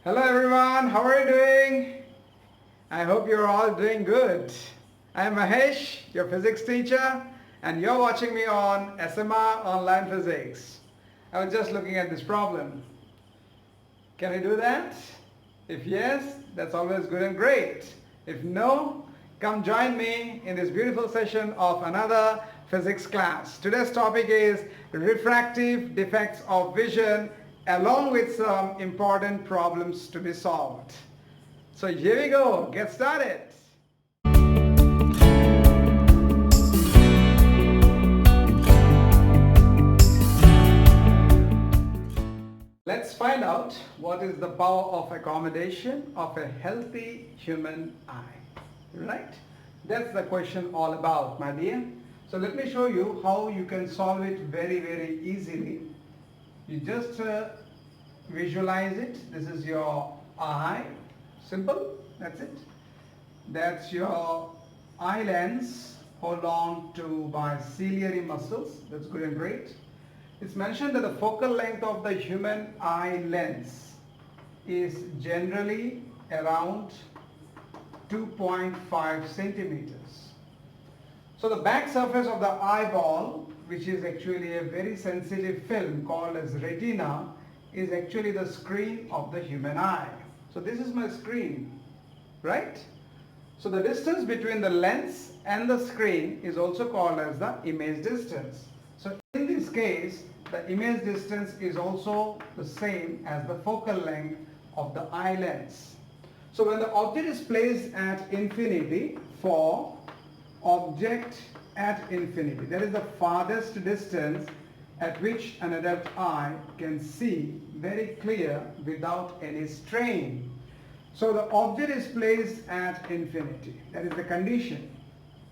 Hello everyone, how are you doing? I hope you're all doing good. I am Mahesh, your physics teacher, and you're watching me on SMR Online Physics. I was just looking at this problem. Can I do that? If yes, that's always good and great. If no, come join me in this beautiful session of another physics class. Today's topic is refractive defects of vision, along with some important problems to be solved. So here we go, get started. Let's find out what is the power of accommodation of a healthy human eye, right? That's the question all about, my dear. So let me show you how you can solve it very easily. You just visualize it. This is your eye. Simple. That's it. That's your eye lens hold on to by ciliary muscles. That's good and great. It's mentioned that the focal length of the human eye lens is generally around 2.5 centimeters. So the back surface of the eyeball, which is actually a very sensitive film called as retina, is actually the screen of the human eye. So this is my screen, right? So the distance between the lens and the screen is also called as the image distance. So in this case, the image distance is also the same as the focal length of the eye lens. So when the object is placed at infinity, for object at infinity, that is the farthest distance at which an adult eye can see very clear without any strain. So the object is placed at infinity. That is the condition.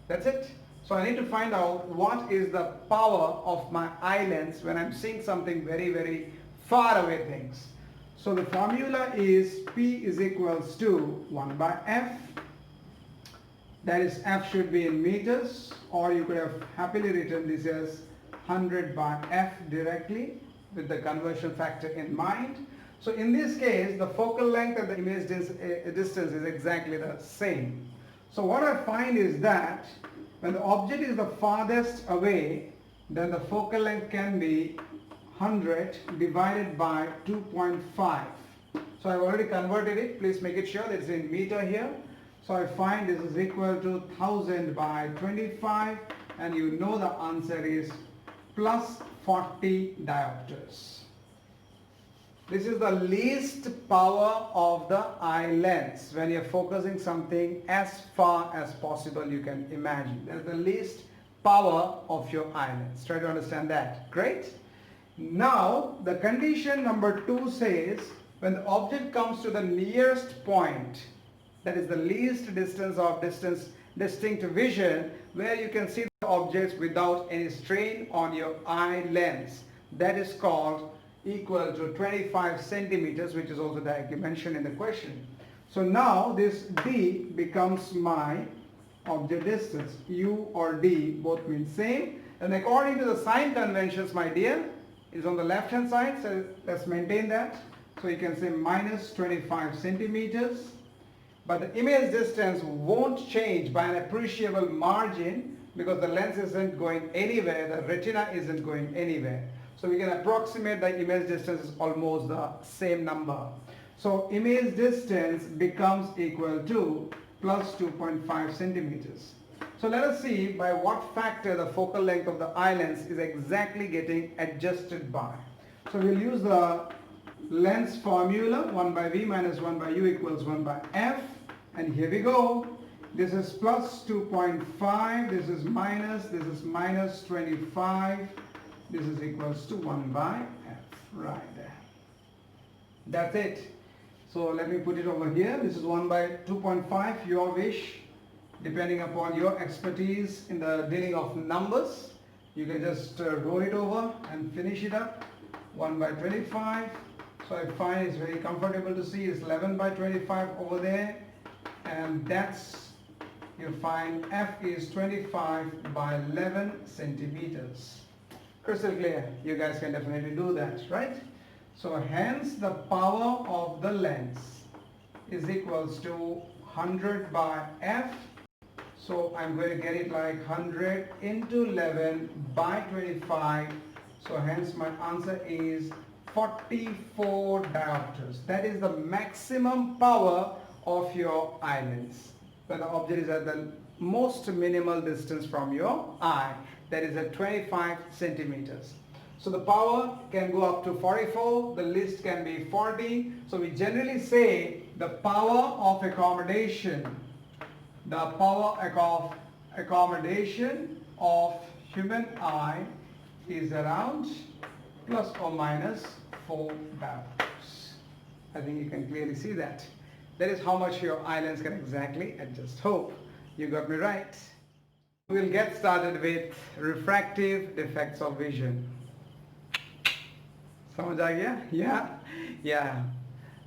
That's it. So I need to find out what is the power of my eye lens when I'm seeing something very far away things. So the formula is P is equals to 1 by F. That is, F should be in meters, or you could have happily written this as 100 by F directly with the conversion factor in mind. So in this case, the focal length and the image distance is exactly the same. So what I find is that when the object is the farthest away, then the focal length can be 100 divided by 2.5. So I've already converted it. Please make it sure that it's in meter here. So I find this is equal to 1000 by 25, and you know the answer is plus 40 diopters. This is the least power of the eye lens when you're focusing something as far as possible you can imagine. That's the least power of your eye lens. Try to understand that. Great. Now the condition number 2 says when the object comes to the nearest point, that is the least distance of distinct vision, where you can see the objects without any strain on your eye lens, that is called equal to 25 centimeters, which is also directly mentioned in the question. So now this D becomes my object distance. U or D both mean same, and according to the sign conventions, my dear, is on the left hand side, so let's maintain that. So you can say minus 25 centimeters, but the image distance won't change by an appreciable margin because the lens isn't going anywhere, the retina isn't going anywhere. So we can approximate the image distance is almost the same number. So image distance becomes equal to plus 2.5 centimeters. So let us see by what factor the focal length of the eye lens is exactly getting adjusted by. So we'll use the lens formula, 1 by V minus 1 by U equals 1 by F. And here we go. This is plus 2.5, this is minus 25. This is equals to 1 by F, right there. That's it. So let me put it over here. This is 1 by 2.5, your wish. Depending upon your expertise in the dealing of numbers, you can just roll it over and finish it up. 1 by 25. So I find it's very comfortable to see it's 11 by 25 over there. And that's, you find F is 25 by 11 centimeters. Crystal clear. You guys can definitely do that, right? So hence the power of the lens is equals to 100 by f. So I'm going to get it like 100 into 11 by 25. So hence my answer is 44 diopters. That is the maximum power of your eye lens. When the object is at the most minimal distance from your eye, that is at 25 centimeters. So the power can go up to 44, the least can be 40. So we generally say the power of accommodation, of human eye is around plus or minus 4 diopters. I think you can clearly see that. That is how much your eye lens can exactly adjust. Hope you got me right. We'll get started with refractive defects of vision. समझ आ गया? Yeah.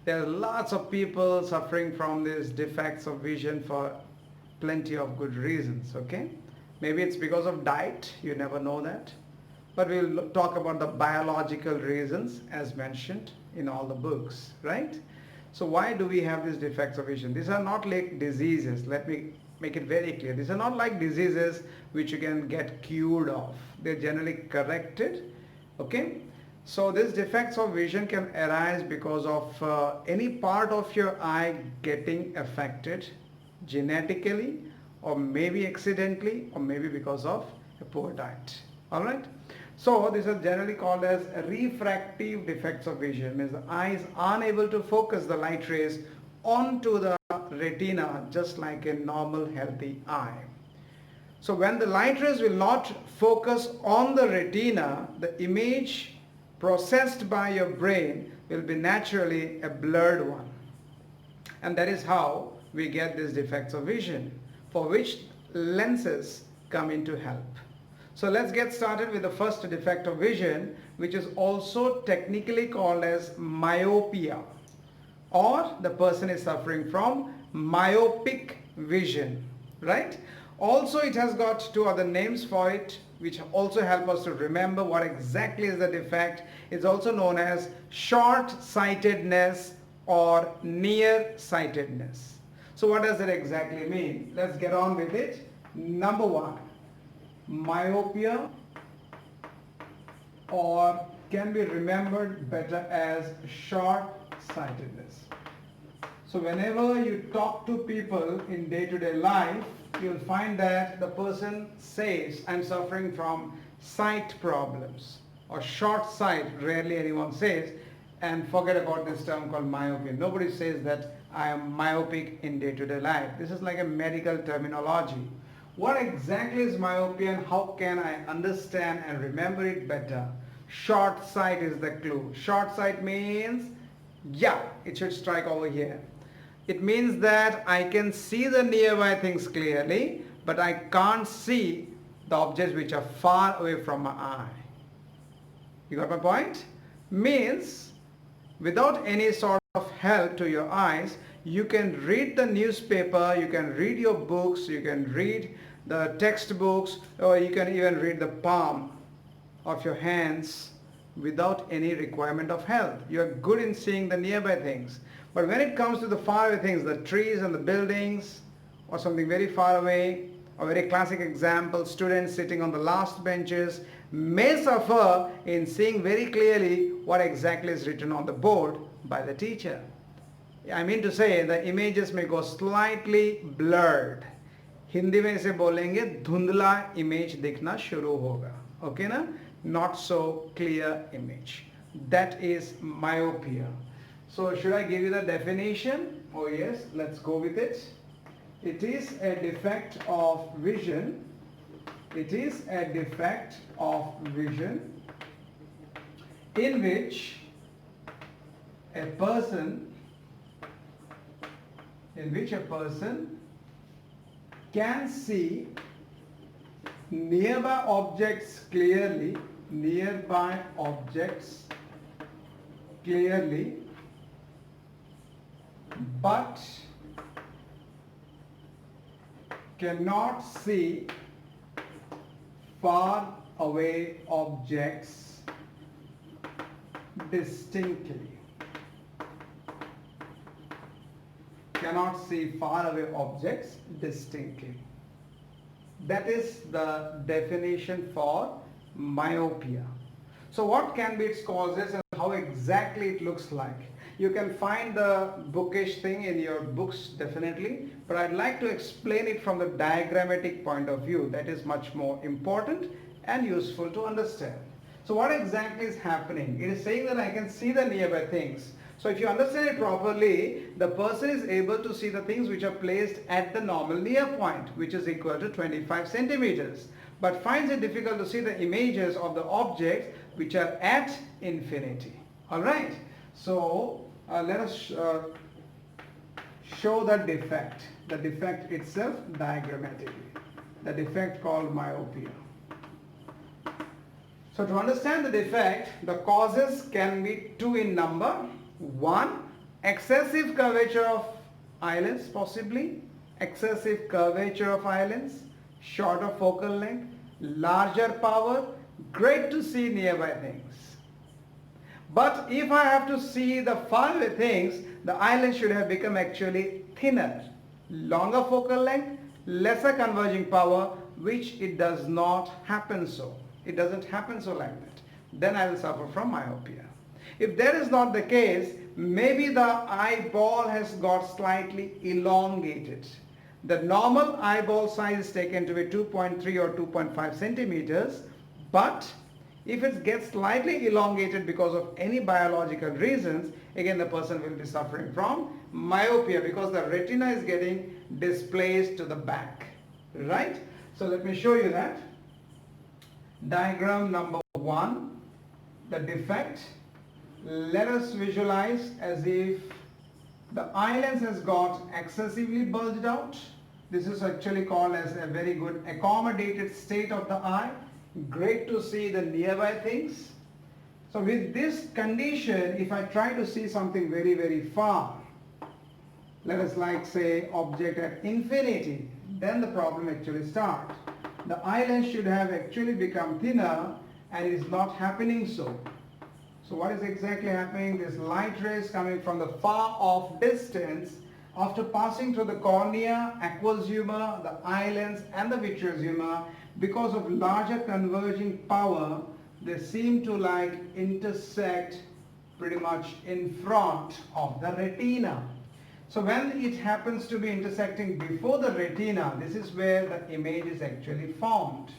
There are lots of people suffering from these defects of vision for plenty of good reasons, okay? Maybe it's because of diet, you never know that. But we'll talk about the biological reasons as mentioned in all the books, right? So why do we have these defects of vision? These are not like diseases. Let me make it very clear. These are not like diseases which you can get cured of. They're generally corrected, okay? So these defects of vision can arise because of any part of your eye getting affected genetically, or maybe accidentally, or maybe because of a poor diet. Alright? So these are generally called as refractive defects of vision. Means the eye is unable to focus the light rays onto the retina just like a normal healthy eye. So when the light rays will not focus on the retina, the image processed by your brain will be naturally a blurred one. And that is how we get these defects of vision, for which lenses come into help. So let's get started with the first defect of vision, which is also technically called as myopia, or the person is suffering from myopic vision, right? Also it has got two other names for it which also help us to remember what exactly is the defect. It's also known as short-sightedness or near-sightedness. So what does it exactly mean? Let's get on with it. Number one, myopia, or can be remembered better as short-sightedness. So whenever you talk to people in day-to-day life, you'll find that the person says, I'm suffering from sight problems, or short sight. Rarely anyone says, and forget about this term called myopia. Nobody says that I am myopic in day-to-day life. This is like a medical terminology. What exactly is myopia and how can I understand and remember it better? Short sight is the clue. Short sight means, yeah, it should strike over here. It means that I can see the nearby things clearly, but I can't see the objects which are far away from my eye. You got my point? Means, without any sort of help to your eyes, you can read the newspaper, you can read your books, you can read the textbooks, or you can even read the palm of your hands without any requirement of help. You are good in seeing the nearby things. But when it comes to the faraway things, the trees and the buildings, or something very far away, a very classic example, students sitting on the last benches may suffer in seeing very clearly what exactly is written on the board by the teacher. I mean to say the images may go slightly blurred. Hindi में इसे बोलेंगे धुंधला image दिखना शुरू होगा. Okay ना? Not so clear image. That is myopia. So should I give you the definition? Oh yes, let's go with it. It is a defect of vision. It is a defect of vision in which a person can see nearby objects clearly, but cannot see far away objects distinctly. Cannot see far away objects distinctly. That is the definition for myopia. So what can be its causes and how exactly it looks like? You can find the bookish thing in your books definitely, but I'd like to explain it from the diagrammatic point of view. That is much more important and useful to understand. So what exactly is happening? It is saying that I can see the nearby things. So if you understand it properly, the person is able to see the things which are placed at the normal near point, which is equal to 25 centimeters, but finds it difficult to see the images of the objects which are at infinity. Alright, so let us show the defect itself diagrammatically, the defect called myopia. So to understand the defect, the causes can be two in number. One, excessive curvature of eyelids, possibly excessive curvature of eyelids, shorter focal length, larger power, great to see nearby things. But if I have to see the faraway things, the eyelid should have become actually thinner, longer focal length, lesser converging power, which it does not happen so. It doesn't happen so like that. Then I will suffer from myopia. If that is not the case, maybe the eyeball has got slightly elongated. The normal eyeball size is taken to be 2.3 or 2.5 centimeters, but if it gets slightly elongated because of any biological reasons, again the person will be suffering from myopia because the retina is getting displaced to the back. Right? So let me show you that. Diagram number 1, the defect. Let us visualize as if the eyelens has got excessively bulged out. This is actually called as a very good accommodated state of the eye. Great to see the nearby things. So with this condition, if I try to see something very, very far, let us like say object at infinity, then the problem actually starts. The eyelens should have actually become thinner and it is not happening so. So what is exactly happening? This light rays coming from the far off distance, after passing through the cornea, aqueous humor, the eyelens and the vitreous humor, because of larger converging power, they seem to like intersect pretty much in front of the retina. So when it happens to be intersecting before the retina, this is where the image is actually formed.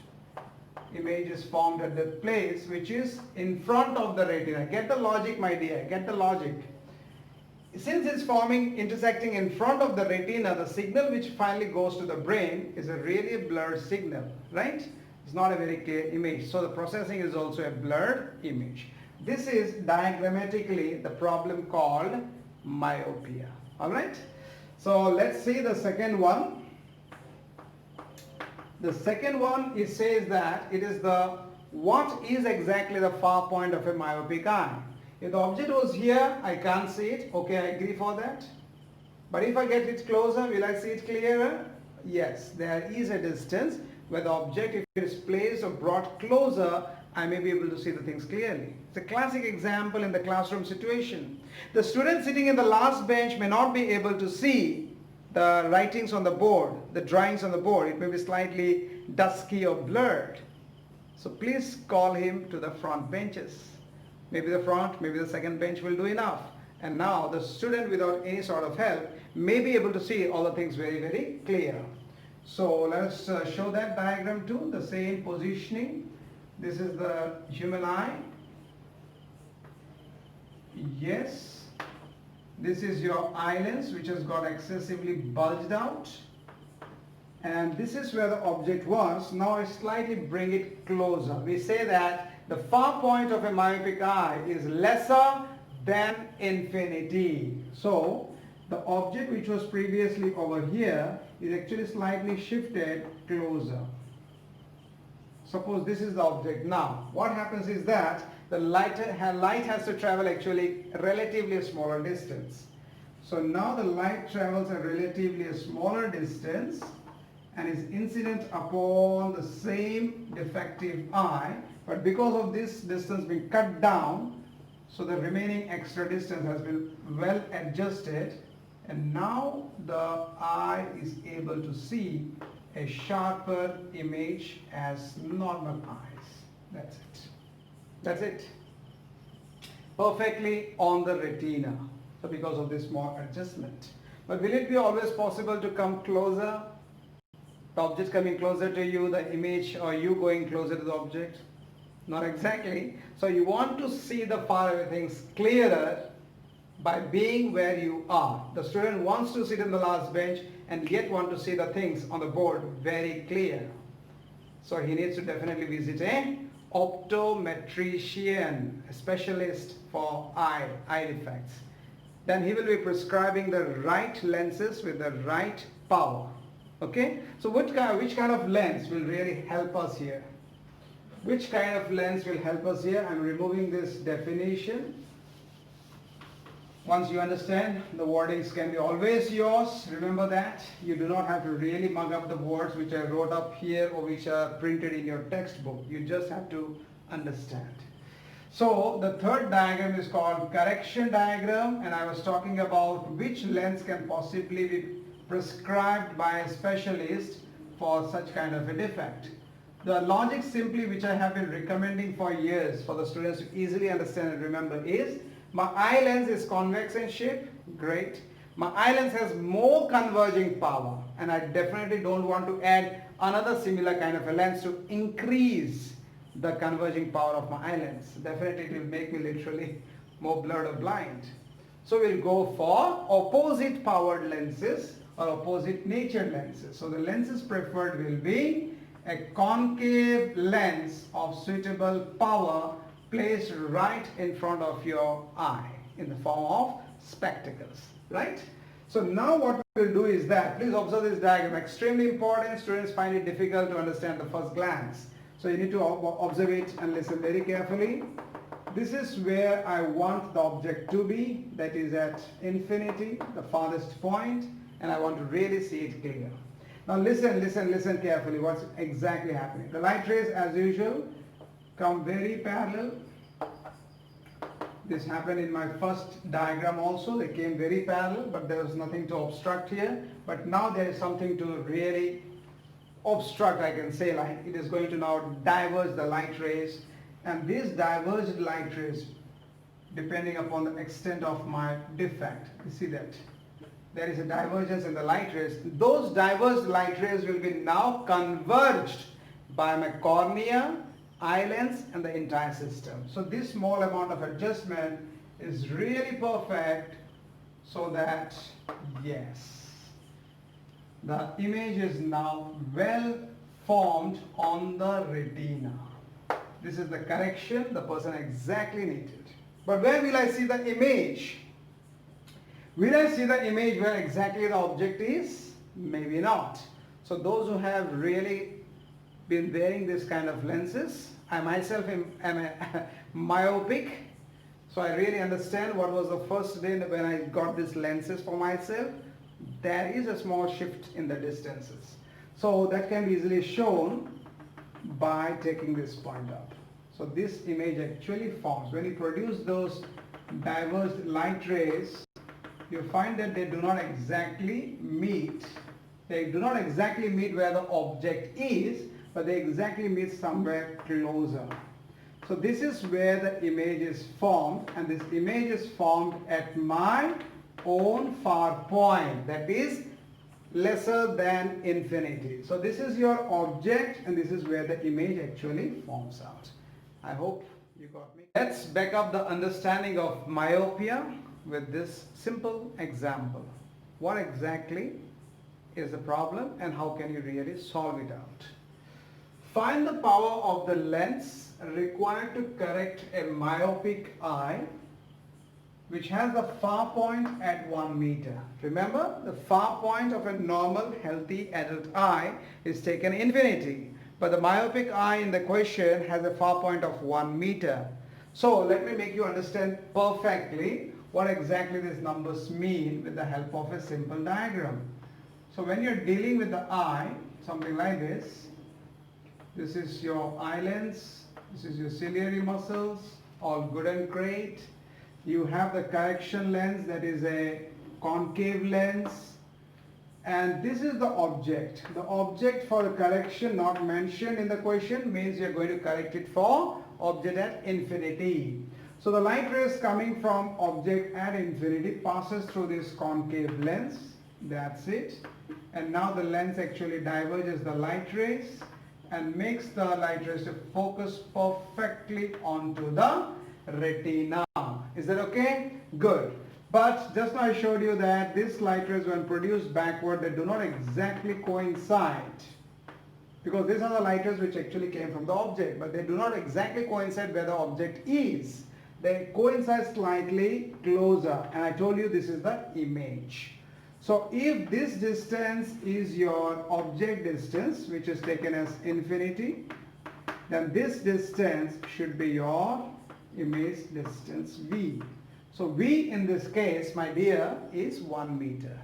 Image is formed at the place which is in front of the retina. Get the logic, my dear, get the logic. Since it's forming, intersecting in front of the retina, the signal which finally goes to the brain is a really blurred signal, right? It's not a very clear image. So the processing is also a blurred image. This is diagrammatically the problem called myopia. Alright? So let's see the second one. The second one, it says that it is the, what is exactly the far point of a myopic eye? If the object was here, I can't see it. Okay, I agree for that. But if I get it closer, will I see it clearer? Yes, there is a distance where the object, if it is placed or brought closer, I may be able to see the things clearly. It's a classic example in the classroom situation. The student sitting in the last bench may not be able to see the writings on the board, the drawings on the board. It may be slightly dusky or blurred. So please call him to the front benches. Maybe the front, maybe the second bench will do enough. And now the student without any sort of help may be able to see all the things very, very clear. So let's show that diagram too, the same positioning. This is the human eye. Yes. This is your eyelens which has got excessively bulged out. And this is where the object was. Now I slightly bring it closer. We say that the far point of a myopic eye is lesser than infinity. So the object which was previously over here is actually slightly shifted closer. Suppose this is the object now. What happens is that the light has to travel actually relatively a smaller distance. So now the light travels a relatively a smaller distance and is incident upon the same defective eye, but because of this distance being cut down, So the remaining extra distance has been well adjusted, and now the eye is able to see a sharper image as normal eyes. That's it. That's it. Perfectly on the retina. So because of this small adjustment. But will it be always possible to come closer? The object coming closer to you, the image, or you going closer to the object? Not exactly. So you want to see the faraway things clearer by being where you are. The student wants to sit in the last bench and yet want to see the things on the board very clear. So he needs to definitely visit a optometrician, a specialist for eye defects. Then he will be prescribing the right lenses with the right power. Okay? So which kind of lens will really help us here? Which kind of lens will help us here? I'm removing this definition. Once you understand, the wordings can be always yours. Remember that. You do not have to really mug up the words which I wrote up here or which are printed in your textbook. You just have to understand. So the third diagram is called correction diagram, and I was talking about which lens can possibly be prescribed by a specialist for such kind of a defect. The logic simply which I have been recommending for years for the students to easily understand and remember is, my eye lens is convex in shape, great. My eye lens has more converging power, and I definitely don't want to add another similar kind of a lens to increase the converging power of my eye lens. Definitely it will make me literally more blurred or blind. So we'll go for opposite powered lenses or opposite natured lenses. So the lenses preferred will be a concave lens of suitable power placed right in front of your eye in the form of spectacles, right? So now what we will do is that, please observe this diagram, extremely important. Students find it difficult to understand the first glance. So you need to observe it and listen very carefully. This is where I want the object to be, that is at infinity, the farthest point, and I want to really see it clear. Now listen carefully what's exactly happening. The light rays as usual come very parallel. This happened in my first diagram also. They came very parallel, but there was nothing to obstruct here. But now there is something to really obstruct, I can say, like it is going to now diverge the light rays, and these diverged light rays, depending upon the extent of my defect, you see that there is a divergence in the light rays. Those diverged light rays will be now converged by my cornea, eye lens, and the entire system. So this small amount of adjustment is really perfect, so that yes, the image is now well formed on the retina. This is the correction the person exactly needed. But where will I see the image? Will I see the image where exactly the object is? Maybe not. So those who have really been wearing this kind of lenses, I myself am a myopic, so I really understand what was the first day when I got these lenses for myself. There is a small shift in the distances. So that can be easily shown by taking this point up. So this image actually forms. When you produce those diverged light rays, you find that they do not exactly meet. They do not exactly meet where the object is, but they exactly meet somewhere closer. So this is where the image is formed, and this image is formed at my own far point, that is lesser than infinity. So this is your object, and this is where the image actually forms out. I hope you got me. Let's back up the understanding of myopia with this simple example. What exactly is the problem and how can you really solve it out? Find the power of the lens required to correct a myopic eye which has a far point at 1 meter. Remember, the far point of a normal healthy adult eye is taken infinity, but the myopic eye in the question has a far point of 1 meter. So let me make you understand perfectly what exactly these numbers mean with the help of a simple diagram. So when you're dealing with the eye, something like this is your eye lens, this is your ciliary muscles, all good and great. You have the correction lens, that is a concave lens, and this is the object. The object for the correction not mentioned in the question means you're going to correct it for object at infinity. So the light rays coming from object at infinity passes through this concave lens. That's it. And now the lens actually diverges the light rays and makes the light rays to focus perfectly onto the retina. Is that okay? Good. But just now I showed you that these light rays, when produced backward, they do not exactly coincide, because these are the light rays which actually came from the object, but they do not exactly coincide where the object is. They coincide slightly closer, and I told you this is the image. So if this distance is your object distance, which is taken as infinity, then this distance should be your image distance V. So V in this case, my dear, is 1 meter.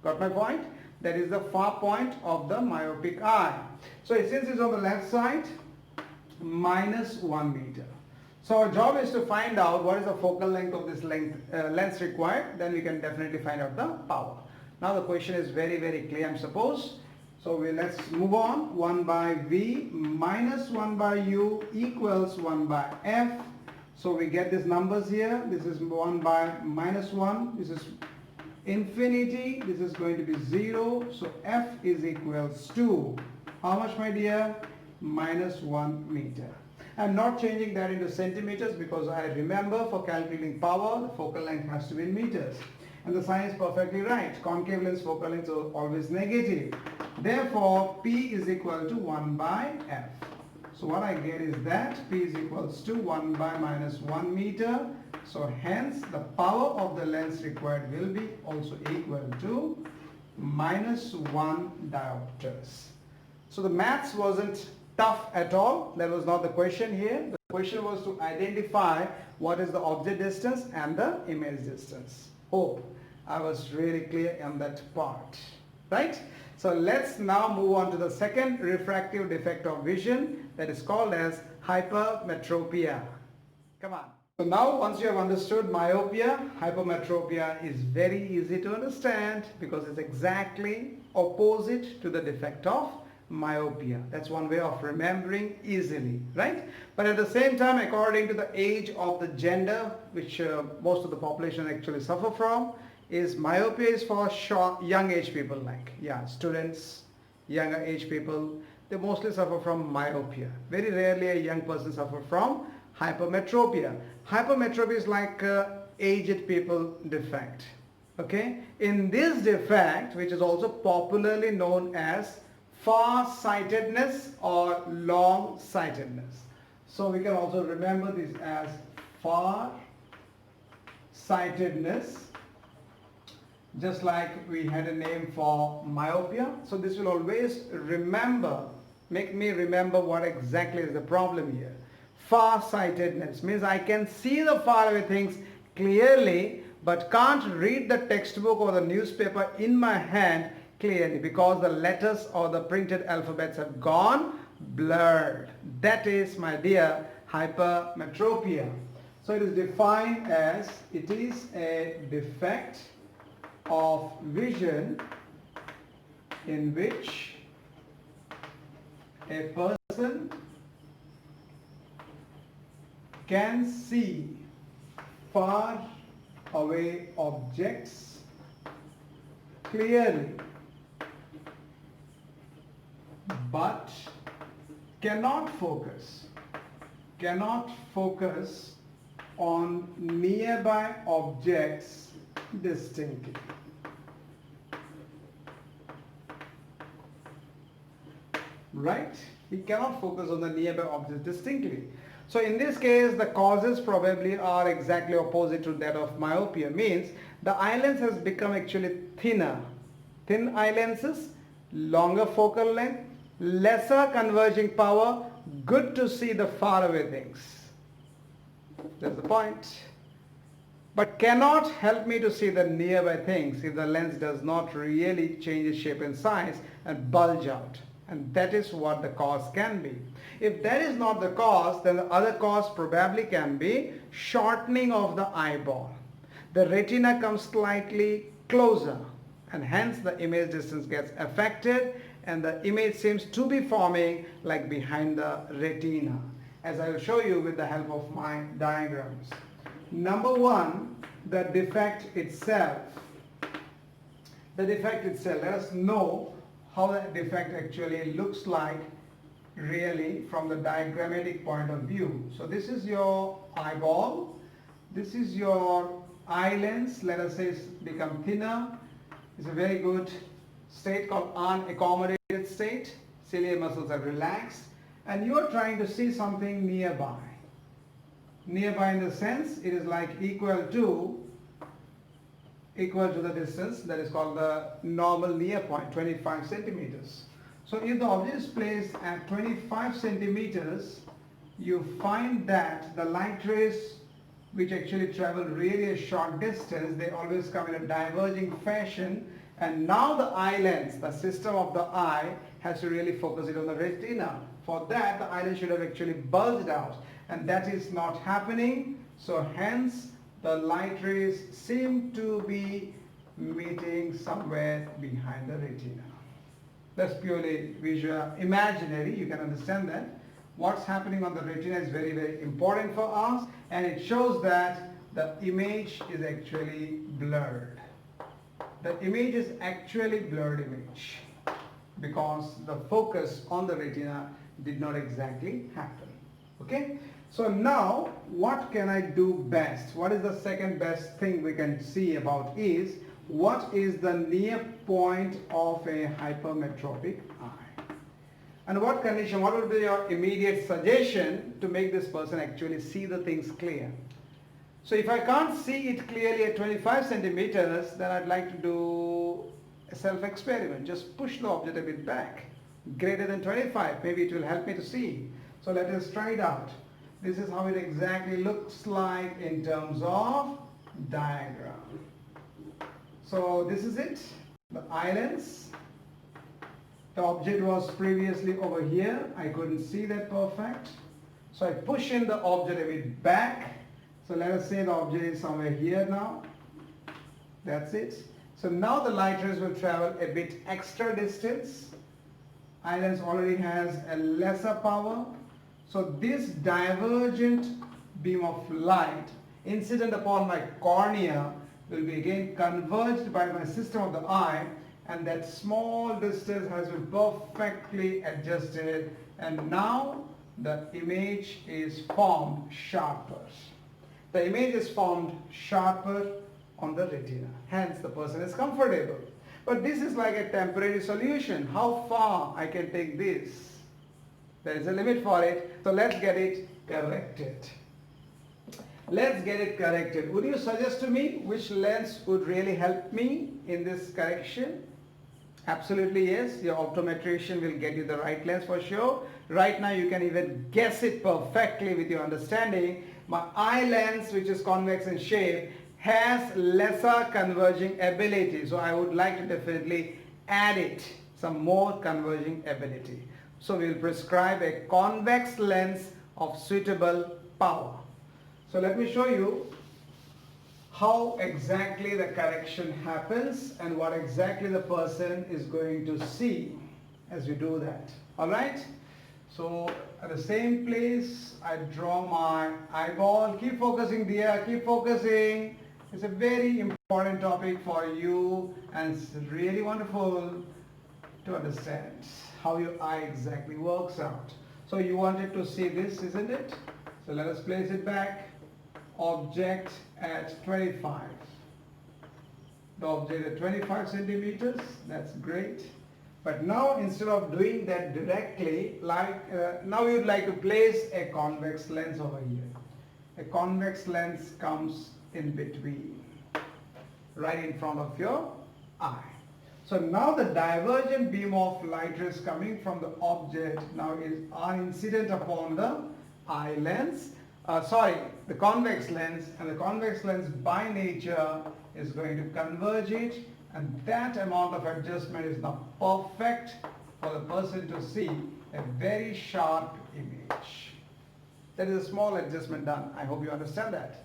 Got my point? That is the far point of the myopic eye. So since it's on the left side, minus 1 meter. So our job is to find out what is the focal length of this lens required. Then we can definitely find out the power. Now the question is very, very clear, I suppose. So let's move on. 1 by V minus 1 by U equals 1 by F. So we get these numbers here. This is 1 by minus 1. This is infinity. This is going to be 0. So F is equals to, how much, my dear? Minus 1 meter. I'm not changing that into centimeters because I remember for calculating power, the focal length has to be in meters. And the sign is perfectly right. Concave lens focal length is always negative. Therefore, P is equal to 1 by F. So what I get is that P is equals to 1 by minus 1 meter. So hence the power of the lens required will be also equal to minus 1 diopters. So the maths wasn't tough at all. That was not the question here. The question was to identify what is the object distance and the image distance. Hope I was really clear on that part. Right? So let's now move on to the second refractive defect of vision, that is called as hypermetropia. Come on. So now once you have understood myopia, hypermetropia is very easy to understand because it's exactly opposite to the defect of myopia. That's one way of remembering easily, right? But at the same time, according to the age of the gender, which most of the population actually suffer from, is myopia is for short, young age people, like students, younger age people. They mostly suffer from myopia. Very rarely a young person suffer from hypermetropia. Hypermetropia is like aged people defect. Okay, in this defect, which is also popularly known as far-sightedness or long-sightedness. So we can also remember this as far-sightedness, just like we had a name for myopia. So this will always make me remember what exactly is the problem here. Far-sightedness means I can see the faraway things clearly but can't read the textbook or the newspaper in my hand clearly because the letters or the printed alphabets have gone blurred. That is, my dear, hypermetropia. So it is defined as, it is a defect of vision in which a person can see far away objects clearly but cannot focus on nearby objects distinctly. Right? He cannot focus on the nearby objects distinctly. So in this case, the causes probably are exactly opposite to that of myopia. Means the eye lens has become actually thinner. Thin eye lenses, longer focal length, lesser converging power, good to see the faraway things. That's the point. But cannot help me to see the nearby things if the lens does not really change its shape and size and bulge out. And that is what the cause can be. If that is not the cause, then the other cause probably can be shortening of the eyeball. The retina comes slightly closer, and hence the image distance gets affected, and the image seems to be forming like behind the retina, as I will show you with the help of my diagrams. Number one, the defect itself. The defect itself, let us know how the defect actually looks like really from the diagrammatic point of view. So this is your eyeball, this is your eye lens, let us say it's become thinner. It's a very good state called unaccommodated state. Ciliary muscles are relaxed, and you are trying to see something nearby. Nearby in the sense it is like equal to the distance that is called the normal near point, 25 centimeters. So if the object is placed at 25 centimeters, you find that the light rays which actually travel really a short distance, they always come in a diverging fashion, and now the eye lens, the system of the eye, has to really focus it on the retina. For that, the eye lens should have actually bulged out, and that is not happening. So hence the light rays seem to be meeting somewhere behind the retina. That's purely visual, imaginary, you can understand that. What's happening on the retina is very, very important for us, and it shows that the image is actually blurred. The image is actually blurred image because the focus on the retina did not exactly happen. Okay? So now what can I do best? What is the second best thing we can see about is what is the near point of a hypermetropic eye? And what condition, what would be your immediate suggestion to make this person actually see the things clear? So if I can't see it clearly at 25 centimeters, then I'd like to do a self-experiment. Just push the object a bit back, greater than 25. Maybe it will help me to see. So let us try it out. This is how it exactly looks like in terms of diagram. So this is it, the eye lens. The object was previously over here. I couldn't see that perfect. So I push in the object a bit back. So let us say the object is somewhere here now. That's it. So now the light rays will travel a bit extra distance. Eye lens already has a lesser power. So this divergent beam of light incident upon my cornea will be again converged by my system of the eye, and that small distance has been perfectly adjusted, and now the image is formed sharper. The image is formed sharper on the retina. Hence the person is comfortable. But this is like a temporary solution. How far I can take this? There is a limit for it. So let's get it corrected. Let's get it corrected. Would you suggest to me which lens would really help me in this correction? Absolutely yes. Your optometrician will get you the right lens for sure. Right now you can even guess it perfectly with your understanding. My eye lens, which is convex in shape, has lesser converging ability. So I would like to definitely add it some more converging ability. So we will prescribe a convex lens of suitable power. So let me show you how exactly the correction happens and what exactly the person is going to see as we do that. Alright? So at the same place, I draw my eyeball. Keep focusing dear, keep focusing. It's a very important topic for you, and it's really wonderful to understand how your eye exactly works out. So you wanted to see this, isn't it? So let us place it back. Object at 25. The object at 25 centimeters, that's great. But now instead of doing that directly, now we would like to place a convex lens over here. A convex lens comes in between, right in front of your eye. So now the divergent beam of light rays coming from the object now are incident upon the eye lens, the convex lens, and the convex lens by nature is going to converge it, and that amount of adjustment is now perfect for the person to see a very sharp image. That is a small adjustment done. I hope you understand that.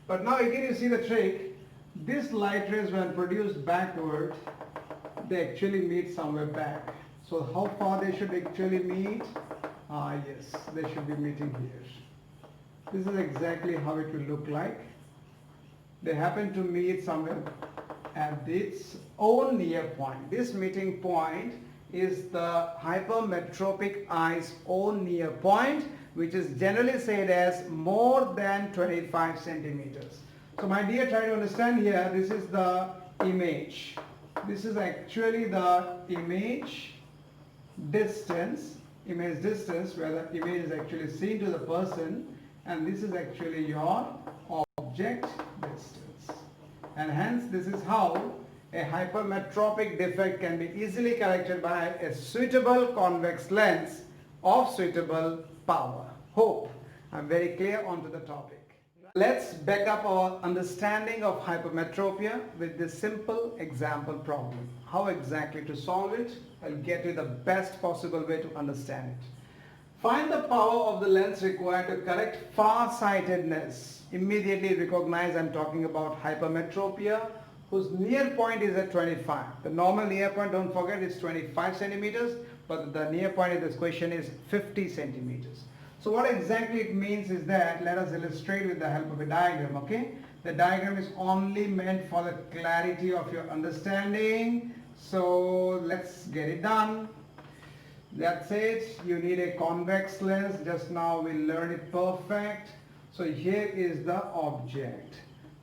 But now again you see the trick. This light rays when produced backward, they actually meet somewhere back. So how far they should actually meet? Yes, they should be meeting here. This is exactly how it will look like. They happen to meet somewhere at its own near point. This meeting point is the hypermetropic eye's own near point, which is generally said as more than 25 centimeters. So my dear, try to understand here, this is the image. This is actually the image distance where the image is actually seen to the person, and this is actually your object distance. And hence this is how a hypermetropic defect can be easily corrected by a suitable convex lens of suitable power. Hope I'm very clear onto the topic. Let's back up our understanding of hypermetropia with this simple example problem. How exactly to solve it? I'll get you the best possible way to understand it. Find the power of the lens required to correct farsightedness. Immediately recognize I'm talking about hypermetropia, whose near point is at 25. The normal near point, don't forget, is 25 centimeters, but the near point in this question is 50 centimeters. So what exactly it means is that, let us illustrate with the help of a diagram, okay? The diagram is only meant for the clarity of your understanding. So let's get it done. That's it. You need a convex lens. Just now we learned it perfect. So here is the object.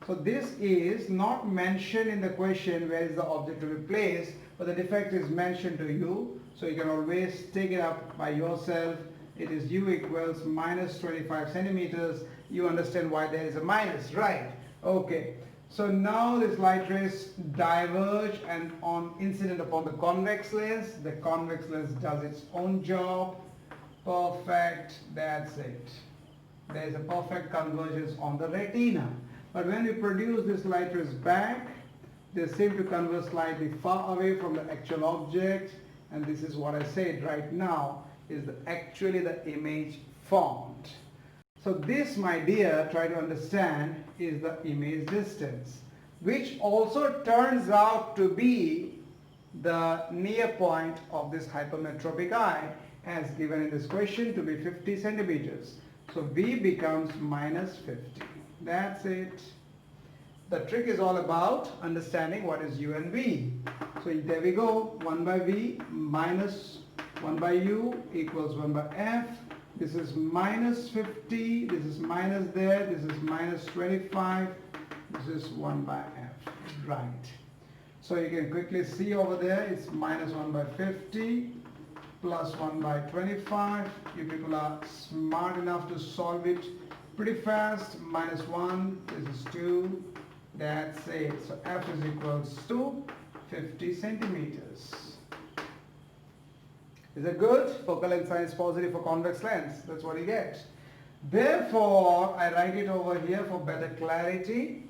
So this is not mentioned in the question where is the object to be placed, but the defect is mentioned to you. So you can always take it up by yourself. It is u equals minus 25 centimeters. You understand why there is a minus, right? Okay. So now this light rays diverge and incident upon the convex lens. The convex lens does its own job. Perfect. That's it. There is a perfect convergence on the retina. But when we produce this light rays back, they seem to converge slightly far away from the actual object. And this is what I said right now is actually the image formed. So this, my dear, try to understand, is the image distance, which also turns out to be the near point of this hypermetropic eye as given in this question to be 50 centimeters. So V becomes minus 50. That's it. The trick is all about understanding what is U and V. So there we go. 1 by V minus 1 by U equals 1 by F. This is minus 50. This is minus there. This is minus 25. This is 1 by F. Right. So you can quickly see over there it's minus 1 by 50 plus 1 by 25. You people are smart enough to solve it pretty fast. Minus 1. This is 2. That's it. So F is equals to 50 centimeters. Is it good? Focal length size positive for convex lens. That's what you get. Therefore, I write it over here for better clarity.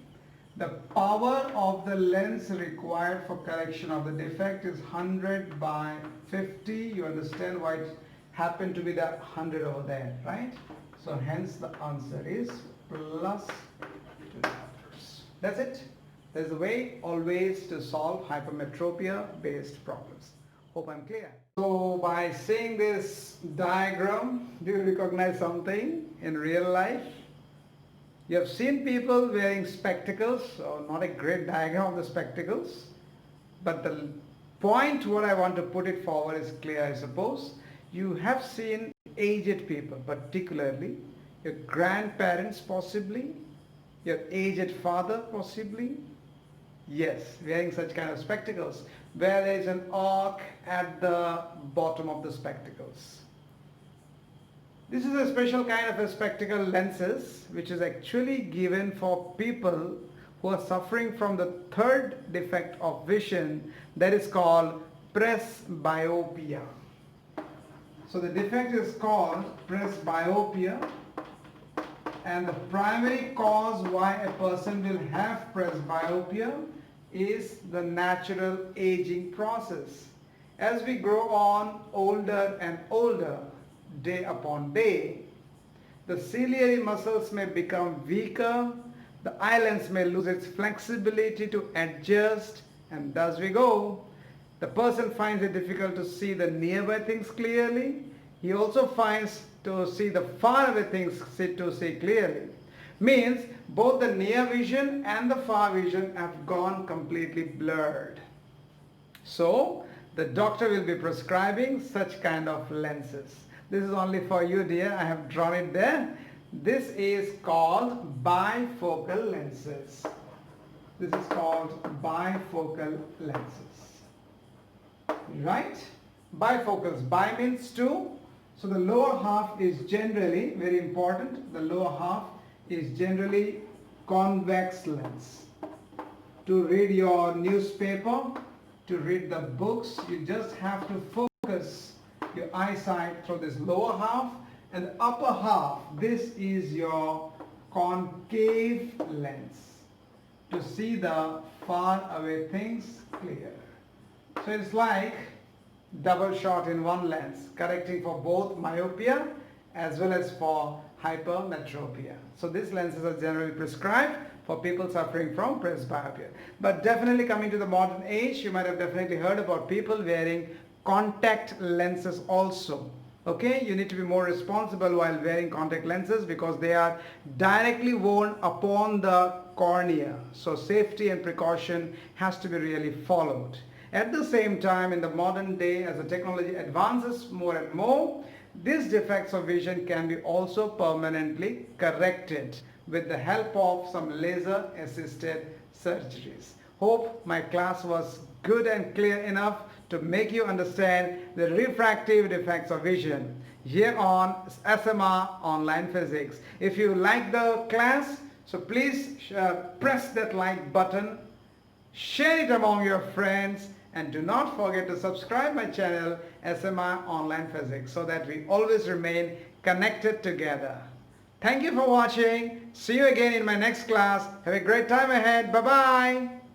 The power of the lens required for correction of the defect is 100 by 50. You understand why it happened to be the 100 over there, right? So hence the answer is plus 2 hours. That's it. There's a way always to solve hypermetropia based problems. Hope I'm clear. So by seeing this diagram, do you recognize something in real life? You have seen people wearing spectacles, so not a great diagram of the spectacles, but the point what I want to put it forward is clear, I suppose. You have seen aged people, particularly your grandparents possibly, your aged father possibly. Yes, wearing such kind of spectacles where there is an arc at the bottom of the spectacles. This is a special kind of a spectacle lenses which is actually given for people who are suffering from the third defect of vision, that is called presbyopia. So the defect is called presbyopia, and the primary cause why a person will have presbyopia is the natural aging process. As we grow on older and older, day upon day. The ciliary muscles may become weaker, the eye lens may lose its flexibility to adjust, and thus we go. The person finds it difficult to see the nearby things clearly. He also finds to see the far away things to see clearly. Means both the near vision and the far vision have gone completely blurred. So the doctor will be prescribing such kind of lenses. This is only for you, dear. I have drawn it there. This is called bifocal lenses. This is called bifocal lenses. Right? Bifocals. Bi means two. So the lower half is generally, very important, the lower half is generally convex lens. To read your newspaper, to read the books, you just have to focus your eyesight through this lower half, and the upper half, this is your concave lens to see the far away things clear. So it's like double shot in one lens, correcting for both myopia as well as for hypermetropia. So these lenses are generally prescribed for people suffering from presbyopia. But definitely coming to the modern age, you might have definitely heard about people wearing contact lenses also. Okay, you need to be more responsible while wearing contact lenses because they are directly worn upon the cornea. So safety and precaution has to be really followed. At the same time, in the modern day, as the technology advances more and more, these defects of vision can be also permanently corrected with the help of some laser assisted surgeries. Hope my class was good and clear enough to make you understand the refractive defects of vision here on SMR Online Physics. If you like the class, so please press that like button, share it among your friends, and do not forget to subscribe my channel SMR Online Physics so that we always remain connected together. Thank you for watching. See you again in my next class. Have a great time ahead. Bye-bye.